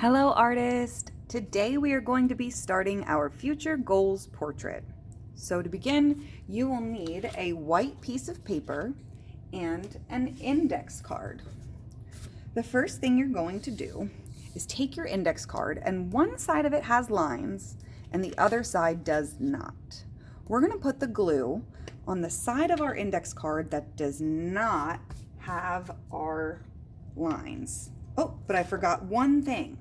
Hello artist! Today we are going to be starting our future goals portrait. So to begin, you will need a white piece of paper and an index card. The first thing you're going to do is take your index card, and one side of it has lines and the other side does not. We're going to put the glue on the side of our index card that does not have our lines. Oh, but I forgot one thing.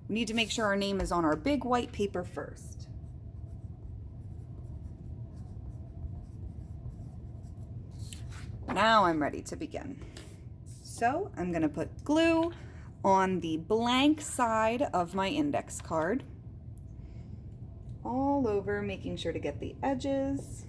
We need to make sure our name is on our big white paper first. Now I'm ready to begin. So I'm going to put glue on the blank side of my index card, all over, making sure to get the edges.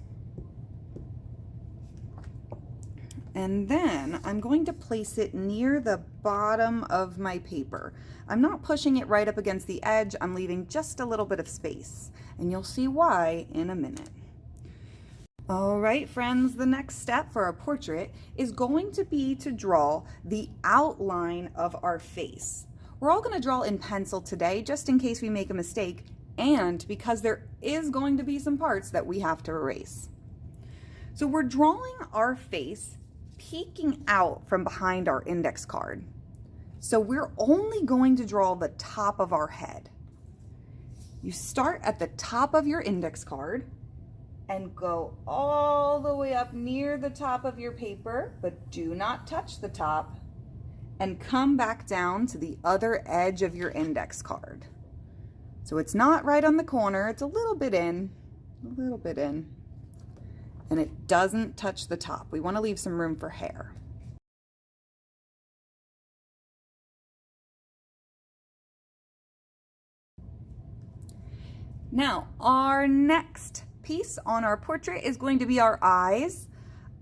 And then I'm going to place it near the bottom of my paper. I'm not pushing it right up against the edge. I'm leaving just a little bit of space, and you'll see why in a minute. All right, friends, the next step for our portrait is going to be to draw the outline of our face. We're all going to draw in pencil today, just in case we make a mistake, and because there is going to be some parts that we have to erase. So we're drawing our face peeking out from behind our index card. So we're only going to draw the top of our head. You start at the top of your index card and go all the way up near the top of your paper, but do not touch the top, and come back down to the other edge of your index card. So it's not right on the corner, it's a little bit in, and it doesn't touch the top. We want to leave some room for hair. Now, our next piece on our portrait is going to be our eyes.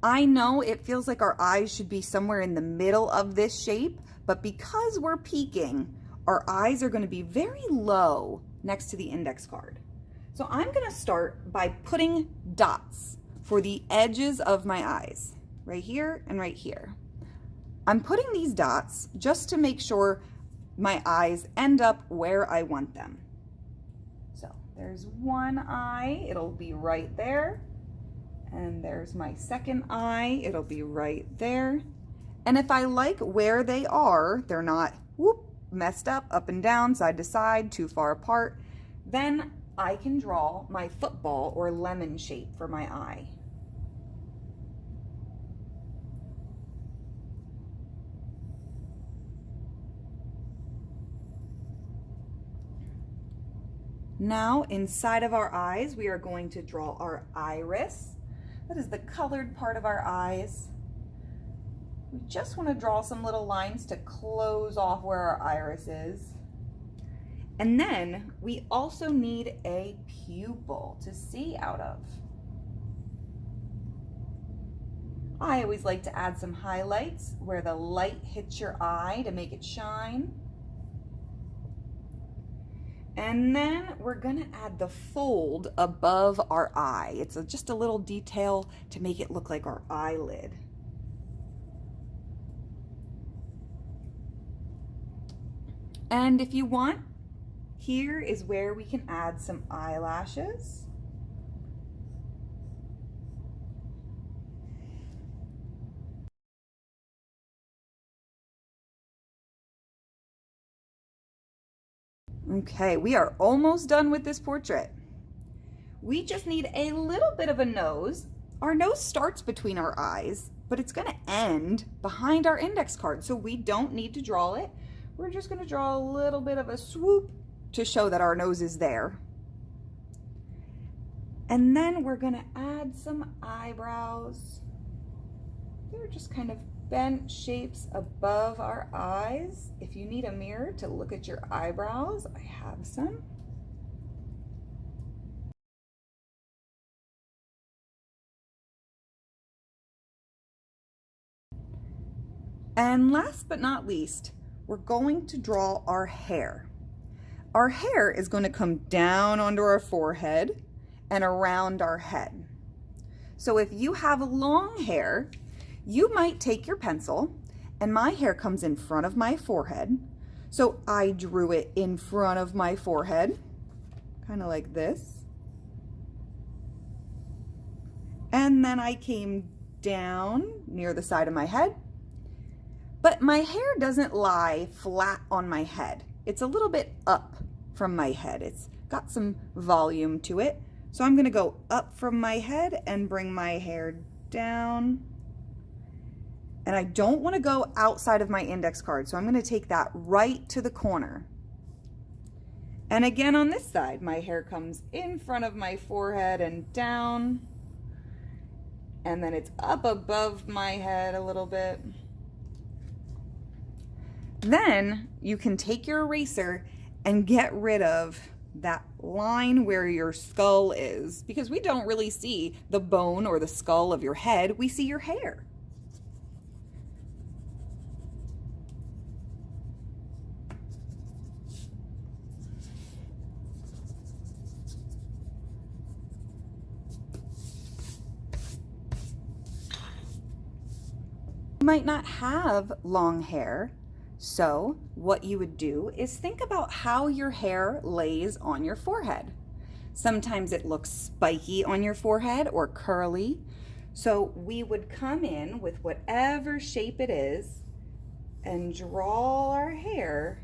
I know it feels like our eyes should be somewhere in the middle of this shape, but because we're peeking, our eyes are going to be very low next to the index card. So I'm going to start by putting dots for the edges of my eyes, right here and right here. I'm putting these dots just to make sure my eyes end up where I want them. So there's one eye, it'll be right there. And there's my second eye, it'll be right there. And if I like where they are, they're not messed up and down, side to side, too far apart, then I can draw my football or lemon shape for my eye. Now, inside of our eyes, we are going to draw our iris. That is the colored part of our eyes. We just want to draw some little lines to close off where our iris is. And then we also need a pupil to see out of. I always like to add some highlights where the light hits your eye to make it shine. And then we're gonna add the fold above our eye. It's just a little detail to make it look like our eyelid. And if you want, here is where we can add some eyelashes. Okay, we are almost done with this portrait. We just need a little bit of a nose. Our nose starts between our eyes, but it's going to end behind our index card, so we don't need to draw it. We're just going to draw a little bit of a swoop to show that our nose is there. And then we're going to add some eyebrows. They're just kind of bent shapes above our eyes. If you need a mirror to look at your eyebrows, I have some. And last but not least, we're going to draw our hair. Our hair is going to come down onto our forehead and around our head. So if you have long hair, you might take your pencil, and my hair comes in front of my forehead. So I drew it in front of my forehead, kind of like this. And then I came down near the side of my head. But my hair doesn't lie flat on my head. It's a little bit up from my head. It's got some volume to it. So I'm gonna go up from my head and bring my hair down. And I don't wanna go outside of my index card, so I'm gonna take that right to the corner. And again on this side, my hair comes in front of my forehead and down. And then it's up above my head a little bit. Then you can take your eraser and get rid of that line where your skull is, because we don't really see the bone or the skull of your head, we see your hair. You might not have long hair, so what you would do is think about how your hair lays on your forehead. Sometimes it looks spiky on your forehead or curly. So we would come in with whatever shape it is and draw our hair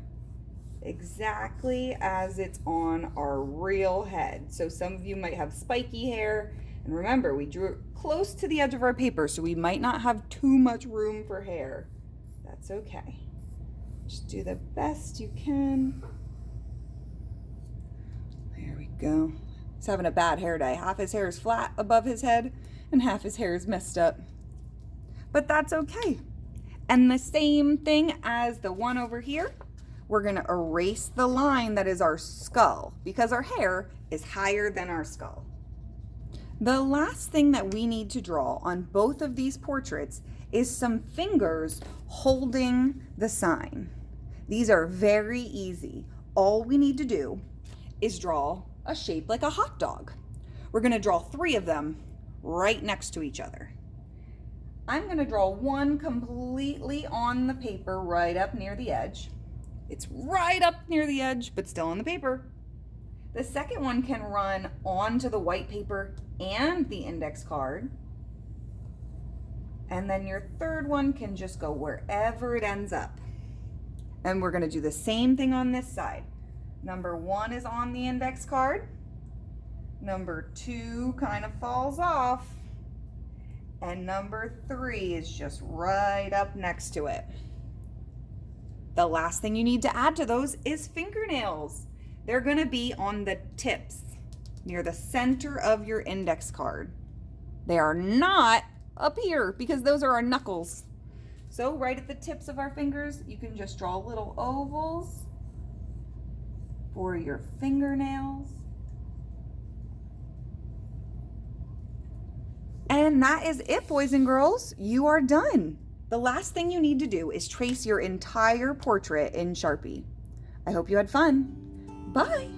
exactly as it's on our real head. So some of you might have spiky hair. And remember, we drew it close to the edge of our paper, so we might not have too much room for hair. That's okay. Just do the best you can. There we go. He's having a bad hair day. Half his hair is flat above his head and half his hair is messed up. But that's okay. And the same thing as the one over here, we're gonna erase the line that is our skull because our hair is higher than our skull. The last thing that we need to draw on both of these portraits is some fingers holding the sign. These are very easy. All we need to do is draw a shape like a hot dog. We're gonna draw 3 of them right next to each other. I'm gonna draw one completely on the paper right up near the edge. It's right up near the edge, but still on the paper. The second one can run onto the white paper and the index card. And then your third one can just go wherever it ends up. And we're gonna do the same thing on this side. Number 1 is on the index card. Number 2 kind of falls off. And number 3 is just right up next to it. The last thing you need to add to those is fingernails. They're gonna be on the tips near the center of your index card. They are not up here because those are our knuckles. So right at the tips of our fingers, you can just draw little ovals for your fingernails. And that is it, boys and girls. You are done. The last thing you need to do is trace your entire portrait in Sharpie. I hope you had fun. Bye.